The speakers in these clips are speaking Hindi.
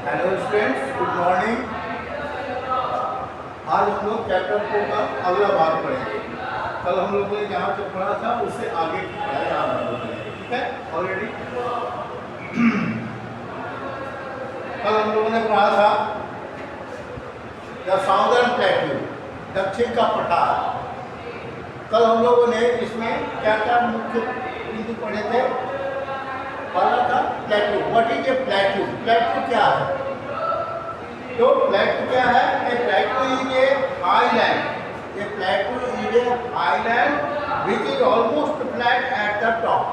Hello students, good morning. आज हम लोग चैप्टर 4 का अगला भाग पढ़ेंगे। कल हम लोगों ने जहाँ से पढ़ा था उससे आगे की पढ़ाई आज हम लोग करेंगे। ठीक है, ऑलरेडी कल हम लोगों ने पढ़ा था द साउदर्न प्लेट्यू, दक्षिण का पठार। कल हम लोगों ने इसमें क्या क्या मुख्य बिंदु पढ़े थे। पहला था plateau. What is a plateau? Plateau क्या है? तो प्लेट्यू क्या है? A plateau is a highland. A plateau is a highland which is almost flat at the top.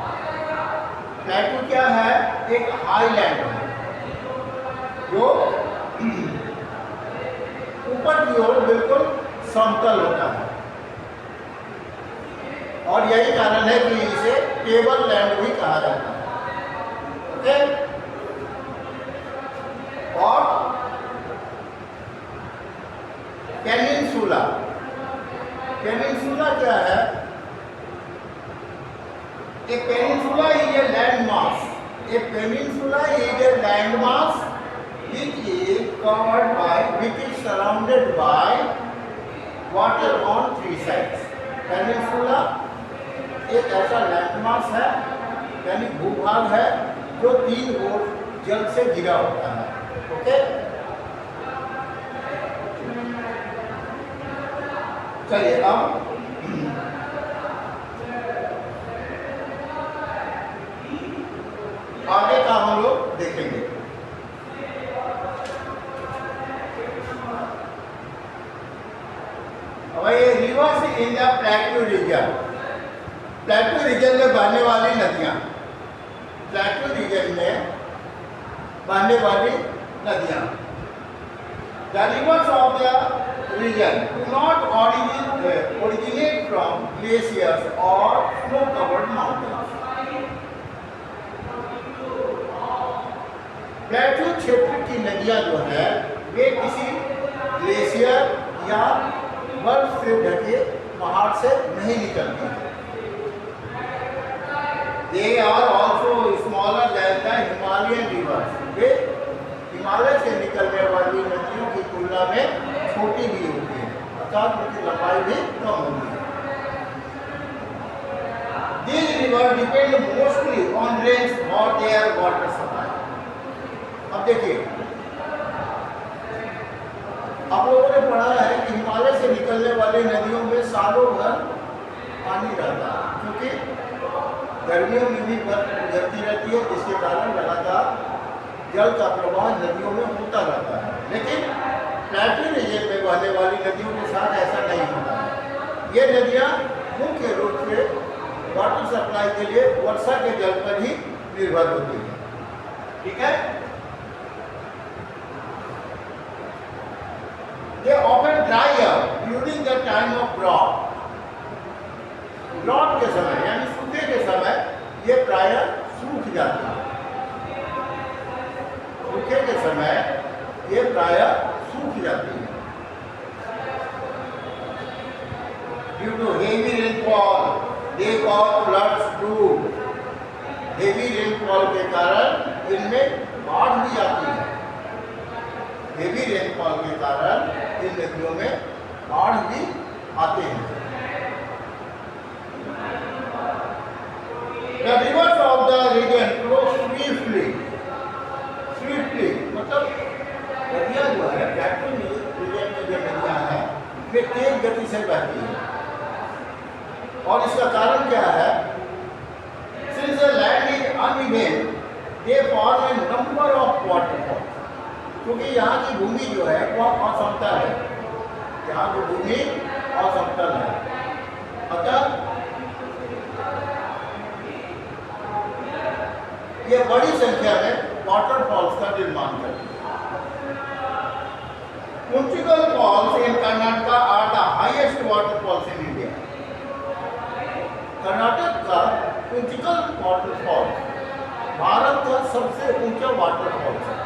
Plateau क्या है? एक हाईलैंड है जो ऊपर की ओर बिल्कुल समतल होता है, और यही कारण है कि इसे टेबल लैंड भी कहा जाता है। ओके, और पेनिनसुला। पेनिनसुला क्या है? A peninsula is a land mass. A peninsula is a land mass which is covered by, which is surrounded by water on three sides. Peninsula एक ऐसा लैंडमास है, यानी भूभाग है जो तीन ओर जल से घिरा होता है। ओके, चलिए अब आगे का हम लोग देखेंगे। ये reverse in the plateau region. Plateau region में बहने वाली नदियां, प्लेट्यू रीजन में बहने वाली नदियां। The rivers of the region do not originate from glaciers or snow covered mountains। Plateau क्षेत्र की नदियां जो है वे किसी ग्लेशियर या बर्फ से ढके पहाड़ से नहीं निकलती है। They are also smaller than the Himalayan rivers। वे हिमालय से निकलने वाली नदियों की तुलना में छोटी भी होती है, अर्थात उनकी लंबाई भी कम होती है। These rivers depend mostly on rains for their water supply। अब देखिए, आप लोगों ने पढ़ा है कि हिमालय से निकलने वाली नदियों में सालों भर पानी रहता है, क्योंकि गर्मियों में भी बर्फ गिरती रहती है, जिसके कारण लगातार जल का प्रवाह नदियों में होता रहता है। लेकिन प्लेट्यू रीजन में बहने वाली नदियों के साथ ऐसा नहीं होता है। ये नदियाँ मुख्य रूप से वाटर सप्लाई के लिए वर्षा के जल पर ही निर्भर होती है। ठीक है, They often dry up during the time of drought। Drought के समय यानी सूखे के समय ये प्रायः सूख जाती है। सूखे के समय ये प्रायः सूख जाती है। Due to heavy rainfall, they cause floods too। Heavy rainfall के कारण इनमें बाढ़ भी आती है। हेवी रेनफॉल के कारण इन नदियों में बाढ़ भी आते हैं। The rivers of the region flow swiftly। Swiftly मतलब नदियाँ जो है प्लेट्यू रीजन में जो नदियाँ हैं वे तेज गति से बहती हैं, और इसका कारण क्या है? Since the land is uneven, they form a number of waterfalls। क्योंकि यहाँ की भूमि जो है वह असमतल है, यहाँ की भूमि असमतल है, अतः ये बड़ी संख्या में वाटरफॉल्स का निर्माण करती है। Kunchikal falls in Karnataka are the highest waterfalls in India. Karnataka का कुंचिकल वाटरफॉल भारत का सबसे ऊंचा वाटरफॉल्स है।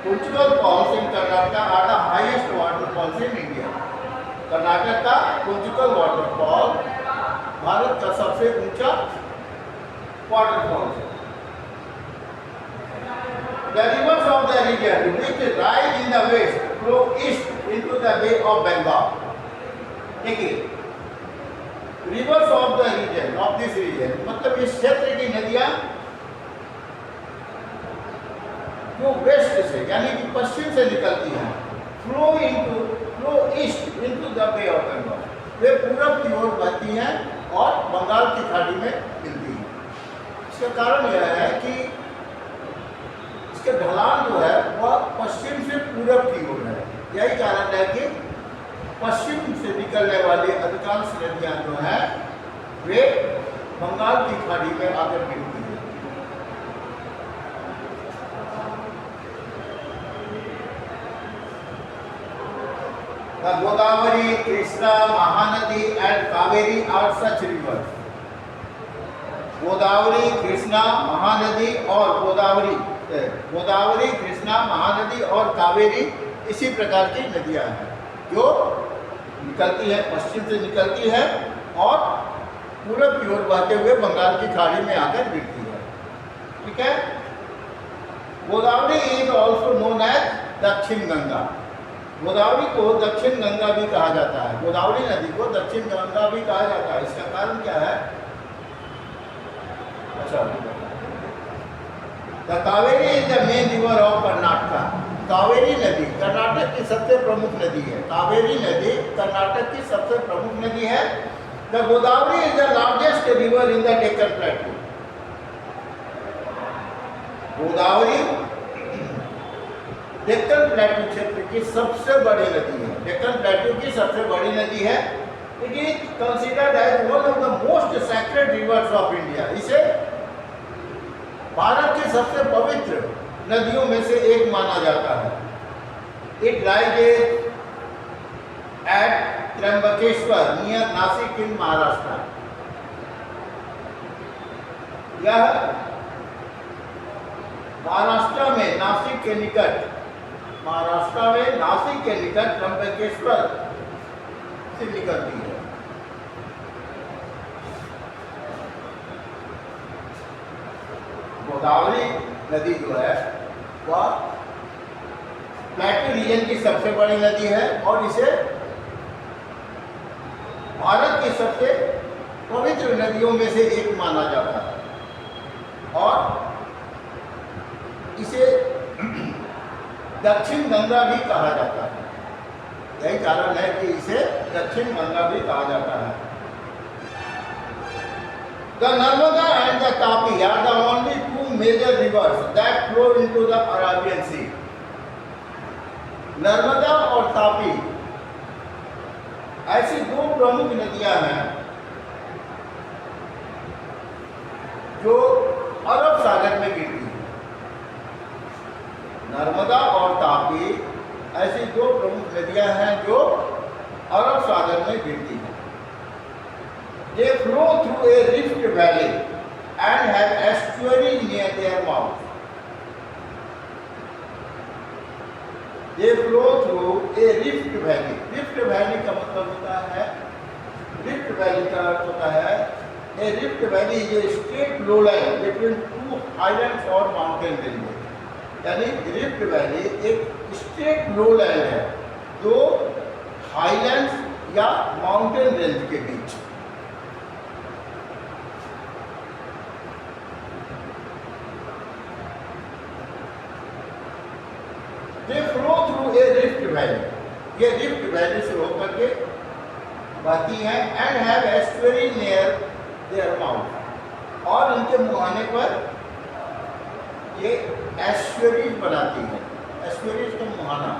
Kunchikal falls in Karnataka are the highest waterfalls in India. Karnataka का कुंचिकल वाटरफॉल भारत का सबसे ऊंचा waterfalls. The rivers of the region which rise in the west flow east into the Bay of Bengal. देखिए, rivers of the region of this region मतलब इस क्षेत्र की नदियां जो वेस्ट से यानी कि पश्चिम से निकलती हैं, flow east into the Bay of Bengal, वे पूरब की ओर बहती हैं और बंगाल की खाड़ी में मिलती हैं। इसका कारण यह है कि इसके ढलान जो है वह पश्चिम से पूरब की ओर है। यही कारण है कि पश्चिम से निकलने वाली अधिकांश नदियां जो हैं वे बंगाल की खाड़ी में आकर मिलती हैं। Godavari, Krishna, Mahanadi and Kaveri are such rivers. Godavari, Krishna, Mahanadi और गोदावरी, कृष्णा, महानदी और कावेरी इसी प्रकार की नदियां हैं जो निकलती है, पश्चिम से निकलती है और पूरब की ओर बहते हुए बंगाल की खाड़ी में आकर गिरती है। ठीक है। Godavari is also known as Dakshin Ganga. Godavari को दक्षिण गंगा भी कहा जाता है। गोदावरी नदी को दक्षिण गंगा भी कहा जाता है। इसका कारण क्या है? अच्छा, the Kaveri is the main river of Karnataka. Kaveri नदी कर्नाटक की सबसे प्रमुख नदी है। कावेरी नदी कर्नाटक की सबसे प्रमुख नदी है। The Godavari is the largest river in the Deccan प्लेटू। Godavari Deccan प्लेटू क्षेत्र की सबसे बड़ी नदी है। डेक्कन प्लेटू की सबसे बड़ी नदी है। It is considered as one of the most sacred rivers of India. इसे भारत की सबसे पवित्र नदियों में से एक माना जाता है। It rises at Trimbakeshwar near Nashik in Maharashtra. यह महाराष्ट्र में नासिक के निकट त्र्यंबकेश्वर से निकलती है। गोदावरी नदी जो है वह प्लेटू रीजन की सबसे बड़ी नदी है और इसे भारत की सबसे पवित्र नदियों में से एक माना जाता है और इसे दक्षिण गंगा भी कहा जाता है। यही कारण है कि इसे दक्षिण गंगा भी कहा जाता है। The Narmada and the Tapi are the only two major rivers that flow into the Arabian Sea. Narmada और तापी ऐसी दो प्रमुख नदियां हैं जो अरब सागर में गिरती हैं। नर्मदा और तापी ऐसी दो प्रमुख नदियां हैं जो अरब सागर में गिरती हैं। They flow through a rift valley and have estuaries near their mouth. They flow through a rift valley. Rift valley का मतलब होता है, rift valley का अर्थ होता है, a rift valley is a straight lowland between two highlands or mountain ranges. यानी rift valley एक straight lowland है जो highlands या mountain range के बीच। They flow through a rift valley. ये rift valley से होकर के बहती हैं and have estuaries near their mouth। और उनके मुहाने पर ये estuaries बनाती हैं। estuaries का मुहाना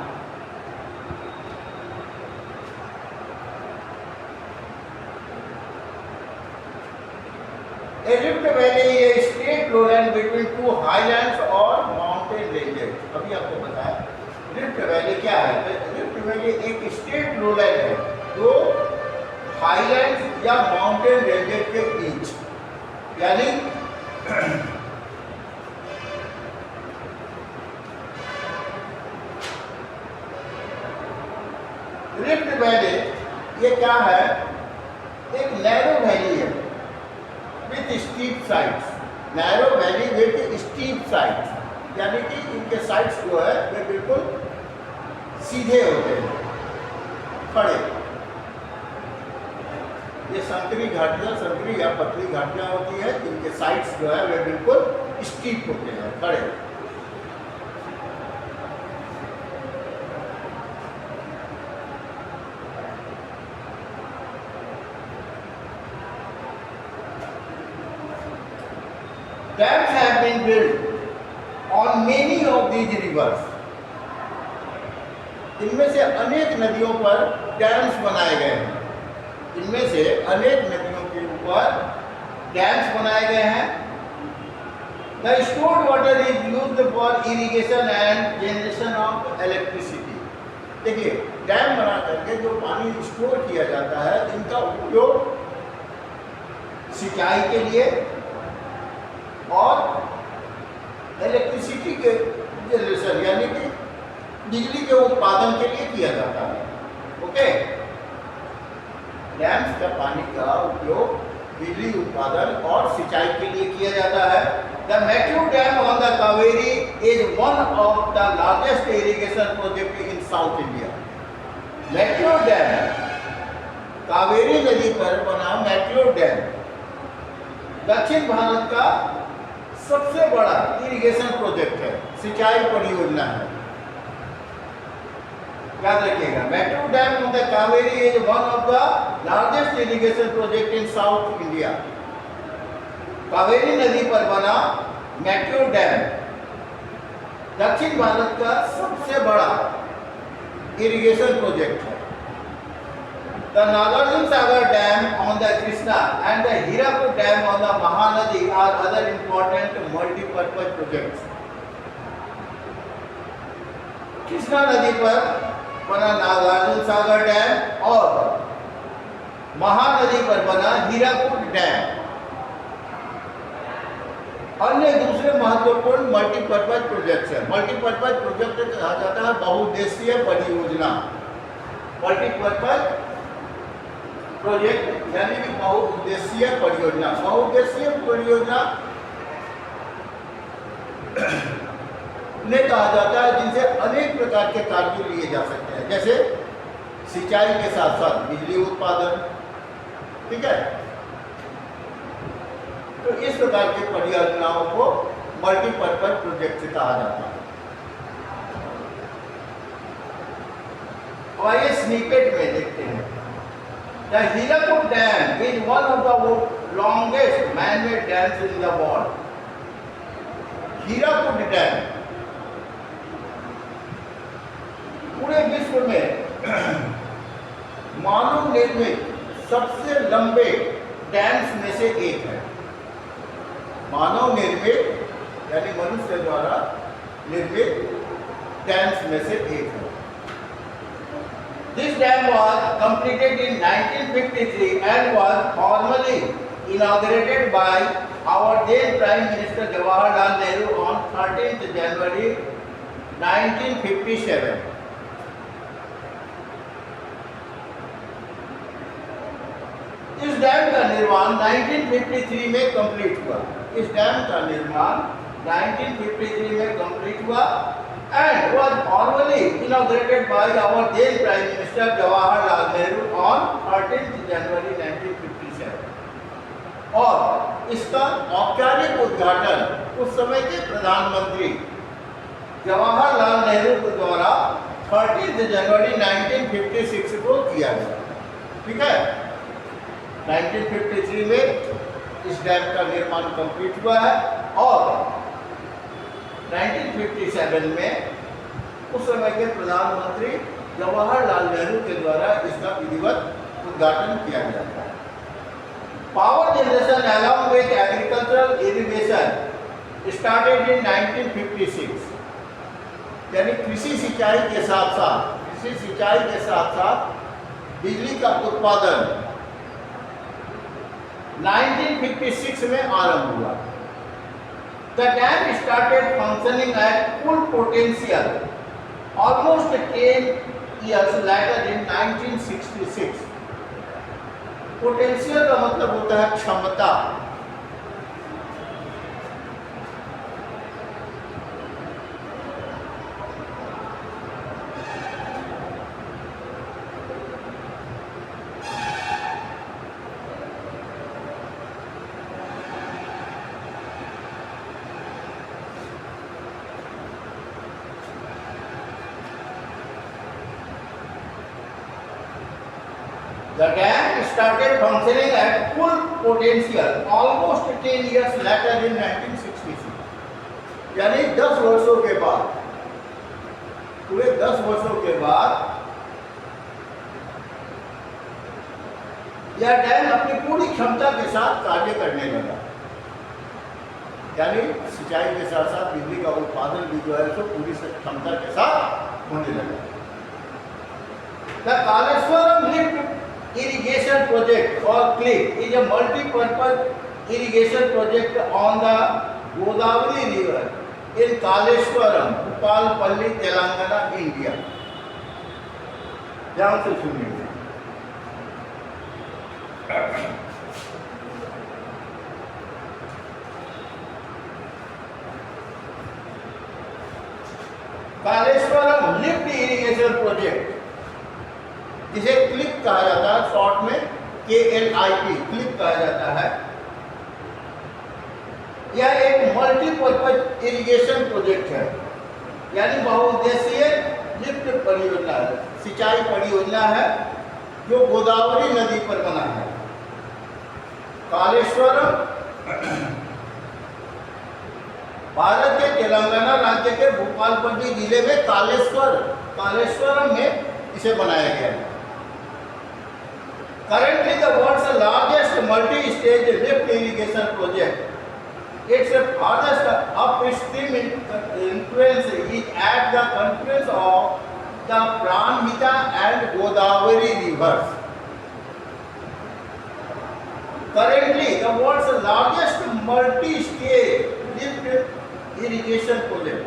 A rift valley is a straight lowland between two highlands or mountain ranges। अभी आपको बताया रिफ्ट वैली क्या है। रिफ्ट वैली एक स्ट्रेट लोलैंड है जो हाईलैंड्स या माउंटेन रेंजेस के बीच, यानी रिफ्ट वैली ये क्या है, एक नैरो वैली है with steep sides. Narrow valley with steep sides, यानी कि इनके साइड्स जो है वे बिल्कुल सीधे होते हैं, खड़े। ये संकरी घाटियाँ, संकरी या पतली घाटियाँ होती है जिनके साइड्स जो है वे बिल्कुल स्टीप होते हैं, खड़े। Dams have been built on many of these rivers. इनमें से अनेक नदियों पर डैम्स बनाए गए हैं। इनमें से अनेक नदियों के ऊपर डैम्स बनाए गए हैं। The stored water is used for irrigation and generation of electricity. देखिए, डैम बना करके जो पानी स्टोर किया जाता है, इनका उपयोग सिंचाई के लिए और इलेक्ट्रिसिटी के जनरेशन यानी कि बिजली के उत्पादन के लिए किया जाता है। ओके, डैम्स का पानी का उपयोग बिजली उत्पादन और सिंचाई के लिए किया जाता है। The Mettur dam on the Kaveri is one of the largest irrigation project in South India. Mettur dam, Kaveri नदी पर बना मैट्यूर डैम दक्षिण भारत का सबसे बड़ा इरिगेशन प्रोजेक्ट है, सिंचाई परियोजना है। याद रखिएगा, Mettur dam on the Kaveri is one of the largest irrigation project in South India. Kaveri नदी पर बना मैट्यूर डैम दक्षिण भारत का सबसे बड़ा इरिगेशन प्रोजेक्ट है। The Nagarjuna Sagar Dam on the Krishna and the Hirakud Dam on the Mahanadi are other important multi-purpose projects. Krishna नदी पर बना नागार्जुन सागर डैम और महानदी पर बना हीराकुद डैम अन्य दूसरे महत्वपूर्ण मल्टीपर्पज प्रोजेक्ट है। मल्टीपर्पज प्रोजेक्ट कहा जाता है बहुउद्देशीय परियोजना। मल्टीपर्पज प्रोजेक्ट यानी कि बहुउद्देशीय परियोजना। बहुउद्देशीय परियोजना ने कहा जाता है जिनसे अनेक प्रकार के कार्य लिए जा सकते हैं, जैसे सिंचाई के साथ साथ बिजली उत्पादन। ठीक है, तो इस प्रकार की परियोजनाओं को मल्टीपर्पज प्रोजेक्ट कहा जाता है। और ये स्निपेट में देखते हैं। The Hirakud Dam is one of the longest man-made dams in the world. Hirakud dam पूरे विश्व में मानव निर्मित सबसे लंबे डैम्स में से एक है। मानव निर्मित यानी मनुष्य द्वारा निर्मित डैम्स में से एक है। This dam was completed in 1953 and was formally inaugurated by our then Prime Minister Jawaharlal Nehru on 13th January 1957. इस डैम का निर्माण 1953 में कंप्लीट हुआ। इस डैम का निर्माण 1953 में कंप्लीट हुआ and was formally inaugurated by our then Prime Minister Jawaharlal Nehru on 13th January 1957। और इसका औपचारिक उद्घाटन उस समय के प्रधानमंत्री जवाहरलाल नेहरू के द्वारा 13 जनवरी 1956 को किया गया। ठीक है, 1953 में इस डैम का निर्माण कंप्लीट हुआ है और 1957 में उस समय के प्रधानमंत्री जवाहरलाल नेहरू के द्वारा इसका विधिवत उद्घाटन किया गया था। Power generation along with agricultural irrigation started in 1956। यानी कृषि सिंचाई के साथ साथ बिजली का उत्पादन 1956 में आरंभ हुआ। The dam started functioning at full potential almost 10 years later in 1966। Potential का मतलब होता है क्षमता। The dam started functioning at full potential almost 10 years later in 1966. यानी 10 वर्षों के बाद, पूरे 10 वर्षों के बाद यह डैम अपनी पूरी क्षमता के साथ कार्य करने लगा। यानी सिंचाई के साथ साथ बिजली का उत्पादन भी जो है सो पूरी क्षमता के साथ होने लगा। The Kaleshwaram Lift Irrigation Project or CLIP is a multi-purpose irrigation project on the Godavari River in Kaleshwaram, Bhupalpalli, Telangana, India. ध्यान से सुनिए। कालेश्वरम लिफ्ट इरिगेशन प्रोजेक्ट, जिसे क्लिप कहा जाता है, शॉर्ट में KLIP क्लिप कहा जाता है, यह एक मल्टीपर्पज इरिगेशन प्रोजेक्ट है। यानी बहुउद्देशीय लिफ्ट परियोजना है, सिंचाई परियोजना है जो गोदावरी नदी पर बना है। कालेश्वरम भारत के तेलंगाना राज्य के भूपालपल्ली जिले में कालेश्वरम में इसे बनाया गया है। Currently the world's largest multi-stage lift irrigation project. Its farthest upstream influence is at the confluence of the Pranhita and Godavari rivers. Currently the world's largest multi-stage lift irrigation project.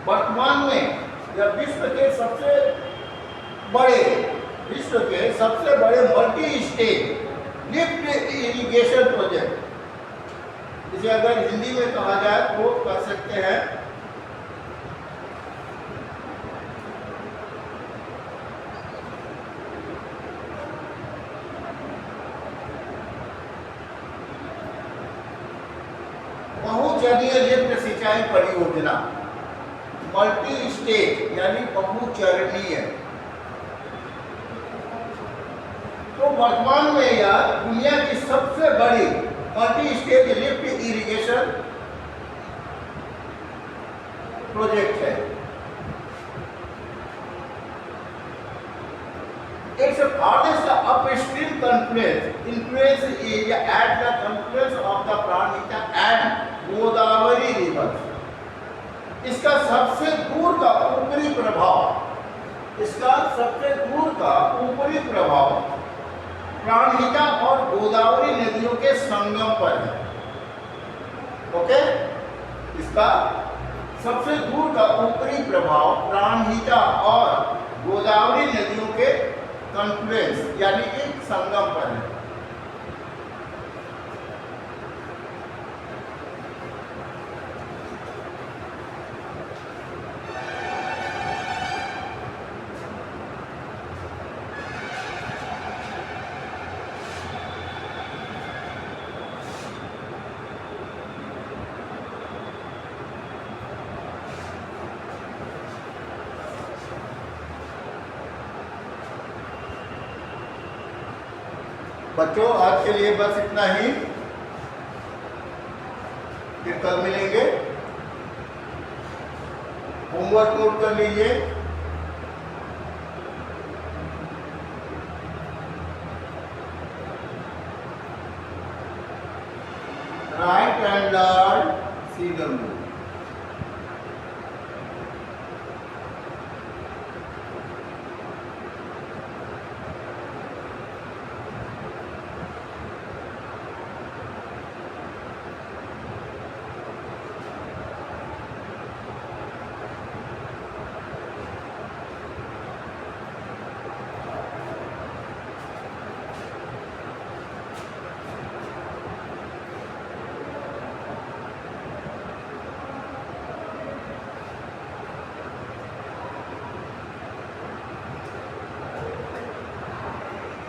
वर्तमान में यह विश्व के सबसे बड़े multi stage lift irrigation project, जिसे अगर हिंदी में कहा जाए तो कह सकते हैं बहुचरणीय लिफ्ट सिंचाई परियोजना। मल्टी स्टेज यानी बहुचरणीय। तो वर्तमान में यह दुनिया की सबसे बड़ी multi stage lift irrigation project है। Its farthest upstream influence is at the confluence of the Pranhita and Godavari rivers. इसका सबसे दूर का ऊपरी प्रभाव प्राणहिता और गोदावरी नदियों के संगम पर है। ओके, इसका सबसे दूर का ऊपरी प्रभाव प्राणहिता और गोदावरी नदियों के कॉन्फ्लुएंस यानी कि संगम पर है। बच्चों, आज के लिए बस इतना ही, फिर कल मिलेंगे। होमवर्क नोट कर लीजिए। Right and learn CW।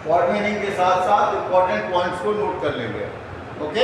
Word meaning के साथ साथ इंपॉर्टेंट पॉइंट्स को नोट कर लेंगे। ओके।